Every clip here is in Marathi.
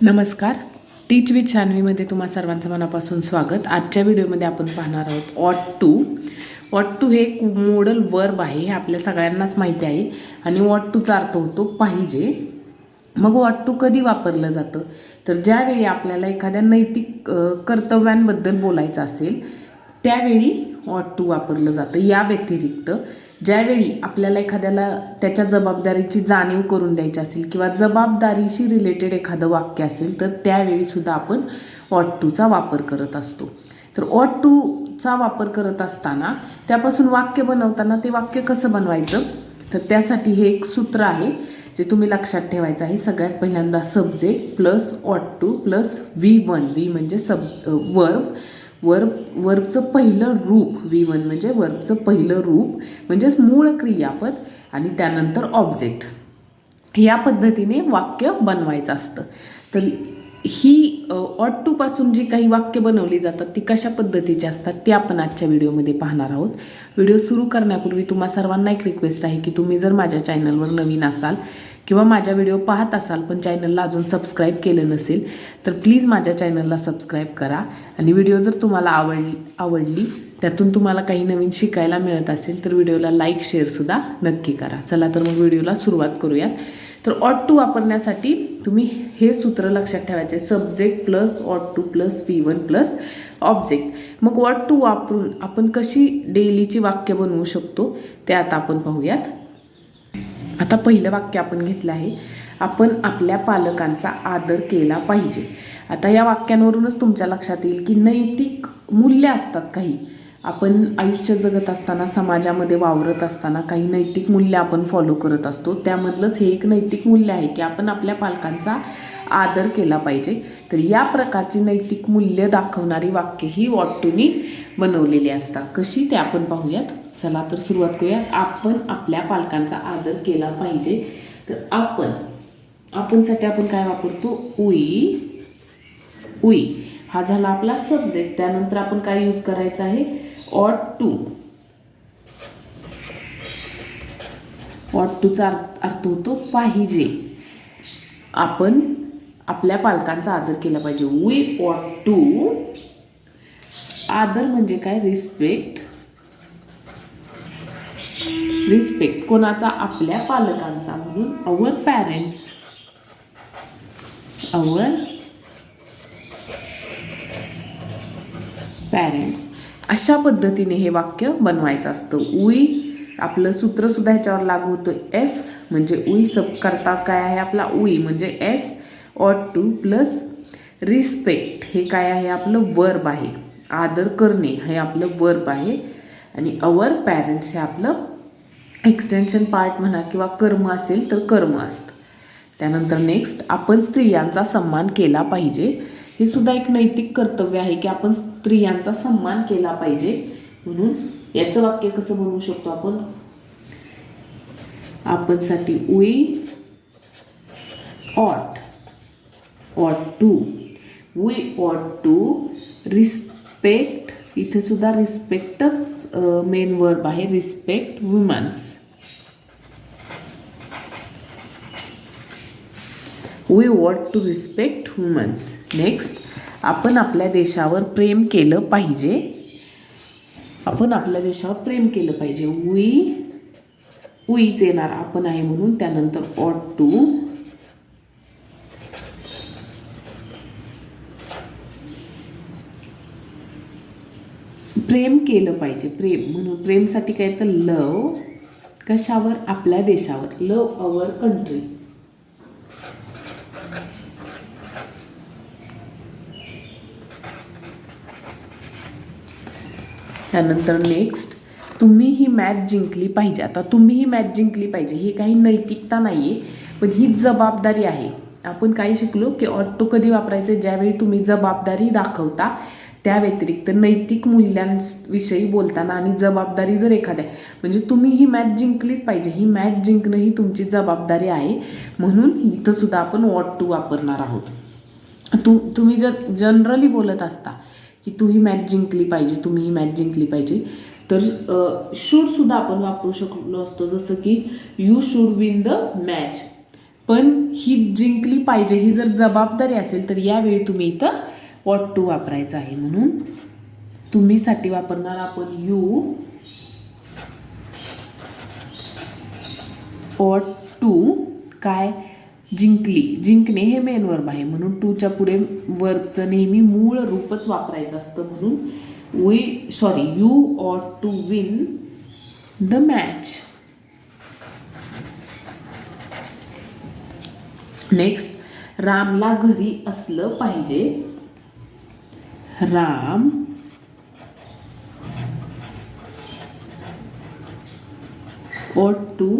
नमस्कार. टीच विथ शान्वीमध्ये तुम्हा सर्वांचं मनापासून स्वागत. आजच्या व्हिडिओमध्ये आपण पाहणार आहोत ऑट टू हे एक मोडल वर्ब आहे. हे आपल्या सगळ्यांनाच माहिती आहे. आणि ऑट टूचा अर्थ होतो पाहिजे. मग ऑट टू कधी वापरलं जातं तर ज्यावेळी आपल्याला एखाद्या नैतिक कर्तव्यांबद्दल बोलायचं असेल त्यावेळी ऑट टू वापरलं जातं. या व्यतिरिक्त ज्यावेळी आपल्याला एखाद्याला त्याच्या जबाबदारीची जाणीव करून द्यायची असेल किंवा जबाबदारीशी रिलेटेड एखादं वाक्य असेल तर त्यावेळीसुद्धा आपण ऑट टूचा वापर करत असतो. तर ऑट टूचा वापर करत असताना त्यापासून वाक्य बनवताना ते वाक्य कसं बनवायचं तर त्यासाठी हे एक सूत्र आहे जे तुम्ही लक्षात ठेवायचं आहे. सगळ्यात पहिल्यांदा सब्जेक्ट प्लस ऑट टू प्लस V1. V म्हणजे वर्बचं पहिलं रूप. V1 म्हणजे वर्बचं पहिलं रूप म्हणजेच मूळ क्रियापद आणि त्यानंतर ऑब्जेक्ट. या पद्धतीने वाक्य बनवायचं असतं. तर ही ऑट टूपासून जी काही वाक्य बनवली जातात ती कशा पद्धतीची असतात ते आपण आजच्या व्हिडिओमध्ये पाहणार आहोत. व्हिडिओ सुरू करण्यापूर्वी तुम्हा सर्वांना एक रिक्वेस्ट आहे की तुम्ही जर माझ्या चॅनलवर नवीन असाल किंवा माझ्या व्हिडिओ पाहत असाल पण चॅनलला अजून सबस्क्राईब केलं नसेल तर प्लीज माझ्या चॅनलला सबस्क्राईब करा. आणि व्हिडिओ जर तुम्हाला आवडली त्यातून तुम्हाला काही नवीन शिकायला मिळत असेल तर व्हिडिओला लाईक शेअरसुद्धा नक्की करा. चला तर मग व्हिडिओला सुरुवात करूयात. तर ऑट टू वापरण्यासाठी तुम्ही हे सूत्र लक्षात ठेवायचे. सब्जेक्ट प्लस ऑट two plus V1 plus object. मग ऑट टू वापरून आपण कशी डेलीची वाक्य बनवू शकतो ते आता आपण पाहूयात. आता पहिलं वाक्य आपण घेतलं आहे, आपण आपल्या पालकांचा आदर केला पाहिजे. आता या वाक्यांवरूनच तुमच्या लक्षात येईल की नैतिक मूल्य असतात काही. आपण आयुष्य जगत असताना समाजामध्ये वावरत असताना काही नैतिक मूल्य आपण फॉलो करत असतो. त्यामधलंच हे एक नैतिक मूल्य आहे की आपण आपल्या पालकांचा आदर केला पाहिजे. तर या प्रकारची नैतिक मूल्य दाखवणारी वाक्य ही ऑट टूनी बनवलेली असतात. कशी ते आपण पाहूयात. चला तर सुरुवात करूयात. आपण आपल्या पालकांचा आदर केला पाहिजे. तर आपणसाठी आपण काय वापरतो उई हा झाला आपला सब्जेक्ट. त्यानंतर आपण काय यूज करायचं आहे ऑट टू. ऑट टूचा अर्थ होतो पाहिजे. आपण आपल्या पालकांचा आदर केला पाहिजे. We ought to. आदर म्हणजे काय रिस्पेक्ट. रिस्पेक्ट कोणाचा आपल्या पालकांचा म्हणून आवर पॅरेंट्स. अशा पद्धतीने हे वाक्य बनवायचं असतं. उई आपलं सूत्रसुद्धा ह्याच्यावर लागू होतं. एस म्हणजे उई सब करता काय आहे आपला उई म्हणजे एस. ऑट टू प्लस रिस्पेक्ट हे काय आहे आपलं वर्ब आहे. आदर करणे हे आपलं वर्ब आहे. आणि अवर पॅरेंट्स हे आपलं एक्सटेन्शन पार्ट म्हणा किंवा कर्म असेल तर कर्म असतं. त्यानंतर नेक्स्ट आपण स्त्रियांचा सन्मान केला पाहिजे. हे सुद्धा एक नैतिक कर्तव्य आहे की आपण स्त्रियांचा सन्मान केला पाहिजे. म्हणून याचं वाक्य कसं बनवू शकतो आपण. आपणसाठी we ought to. We ought to respect. इथे सुद्धा रिस्पेक्टच मेन वर्ब आहे. Respect womens. We ought to respect womens. Next आपण आपल्या देशावर प्रेम केलं पाहिजे. आपण आपल्या देशावर प्रेम केलं पाहिजे. उईच येणार आपण आहे म्हणून. त्यानंतर ऑट टू. प्रेम केलं पाहिजे. प्रेम म्हणून प्रेमसाठी काय तर लव. कशावर आपल्या देशावर. लव अवर कंट्री. त्यानंतर नेक्स्ट तुम्ही ही मॅच जिंकली पाहिजे. आता तुम्ही ही मॅच जिंकली पाहिजे ही काही नैतिकता नाही आहे पण ही जबाबदारी आहे. आपण काय शिकलो की ऑट टू कधी वापरायचे ज्यावेळी तुम्ही जबाबदारी दाखवता. त्या व्यतिरिक्त नैतिक मूल्यांविषयी बोलताना आणि जबाबदारी जर एखाद्या म्हणजे तुम्ही ही मॅच जिंकलीच पाहिजे. ही मॅच जिंकणं ही तुमची जबाबदारी आहे. म्हणून इथं सुद्धा आपण ऑट टू वापरणार आहोत. तुम्ही जर जनरली बोलत असता की तू ही मॅच जिंकली पाहिजे तुम्ही ही मॅच जिंकली पाहिजे तर शूडसुद्धा आपण वापरू शकलो असतो. जसं की you should win the match. पण ही जिंकली पाहिजे, ही जर जबाबदारी असेल तर यावेळी तुम्ही इथं ought to वापरायचं आहे. म्हणून तुम्हीसाठी वापरणार आपण यू ought to. काय? जिंकली, जिंकणे हे मेन वर्ब आहे म्हणून टूच्या पुढे वर्बचं नेहमी मूळ रूपच वापरायचं असतं. म्हणून you ought to win the match. Next, रामला घरी असलं पाहिजे. Ram ought to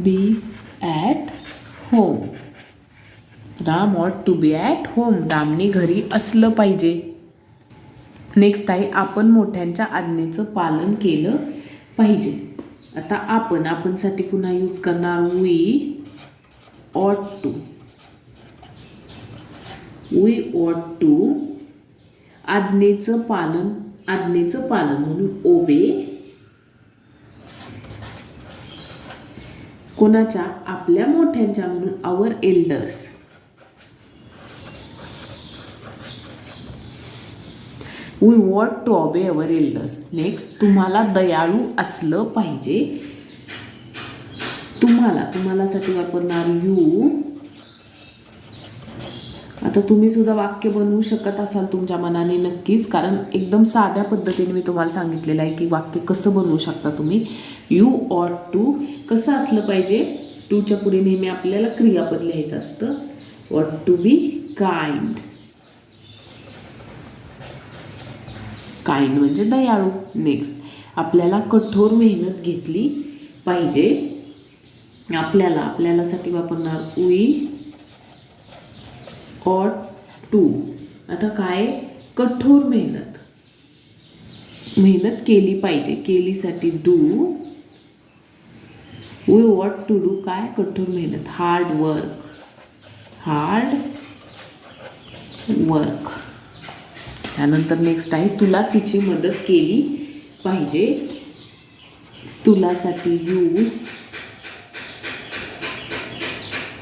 be at home. Ram ought to be at home. रामने घरी असलं पाहिजे. नेक्स्ट आहे आपण मोठ्यांच्या आज्ञेचं पालन केलं पाहिजे. आता आपणसाठी पुन्हा यूज करणार we ought to. We ought to आज्ञेचं पालन म्हणून ओबे. कोणाच्या? आपल्या मोठ्यांच्या म्हणून our elders. We ought to obey our elders. Next, तुम्हाला दयाळू असलं पाहिजे. तुम्हालासाठी वापरणार यू. आता तुम्ही सुद्धा वाक्य बनवू शकत असाल तुमच्या मनाने नक्कीच, कारण एकदम साध्या पद्धतीने मी तुम्हाला सांगितलेलं आहे की वाक्य कसं बनवू शकता तुम्ही. यू ought to कसं असलं पाहिजे? टूच्या पुढे नेहमी आपल्याला क्रियापद लिहायचं असतं. ought to be kind. Kind म्हणजे दयाळू. नेक्स्ट, आपल्याला कठोर मेहनत घेतली पाहिजे. आपल्यासाठी वापरणार वी ought to. आता काय? कठोर मेहनत केली पाहिजे. केलीसाठी do. We ought to do काय? कठोर मेहनत, हार्ड वर्क. त्यानंतर नेक्स्ट आहे तुला तिची मदत केली पाहिजे. तुलासाठी you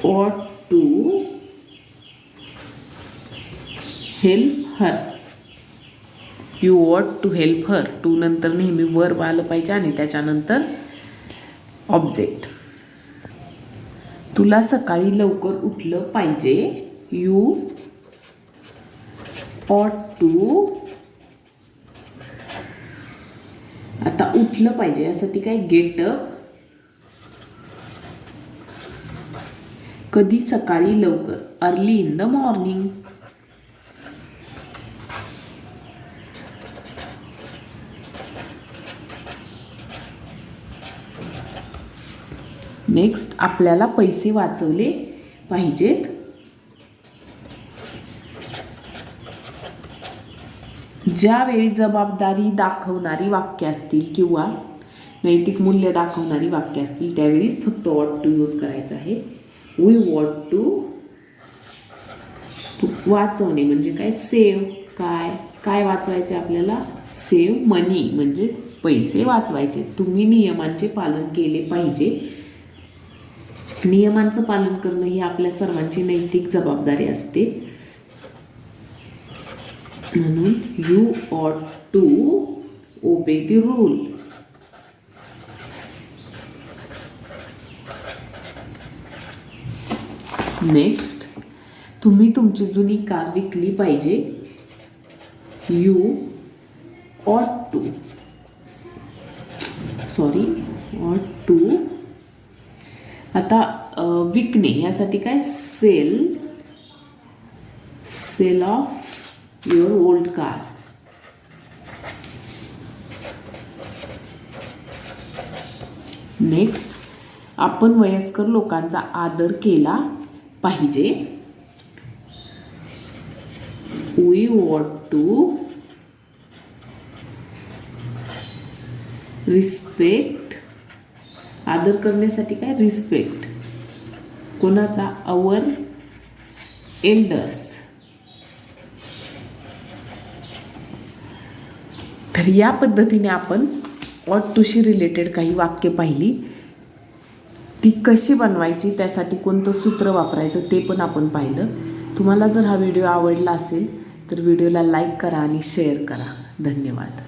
ought to help her. You ought to help her. To नंतर नेहमी वर्ब आलं पाहिजे आणि त्याच्यानंतर ऑब्जेक्ट. तुला सकाळी लवकर उठलं पाहिजे. You ought to. आता उठलं पाहिजे यासाठी काय? Get up. कधी? सकाळी लवकर, early in the morning. Next, आपल्याला पैसे वाचवले पाहिजेत. ज्यावेळी जबाबदारी दाखवणारी वाक्य असतील किंवा नैतिक मूल्य दाखवणारी वाक्य असतील त्यावेळीच फक्त ought to यूज करायचं आहे. वी ought to वाचवणे म्हणजे काय? सेव्ह. काय वाचवायचे आपल्याला? सेव्ह मनी म्हणजे पैसे वाचवायचे. तुम्ही नियमांचे पालन केले पाहिजे. नियमांचं पालन करणं ही आपल्या सर्वांची नैतिक जबाबदारी असते. म्हणून you ought to obey the rule. Next, तुम्ही तुमची जुनी कार विकली पाहिजे. You ought to. आता विकणे यासाठी काय? Sell off your old car. Next, आपण वयस्कर लोकांचा आदर केला पाहिजे. We ought to respect. आदर करण्यासाठी काय? रिस्पेक्ट. कोणाचा? Our elders. तर या पद्धतीने आपण ought to शी रिलेटेड काही वाक्य पाहिली. ती कशी बनवायची, त्यासाठी कोणतं सूत्र वापरायचं ते पण आपण पाहिलं. तुम्हाला जर हा व्हिडिओ आवडला असेल तर व्हिडिओला लाईक करा आणि शेअर करा. धन्यवाद.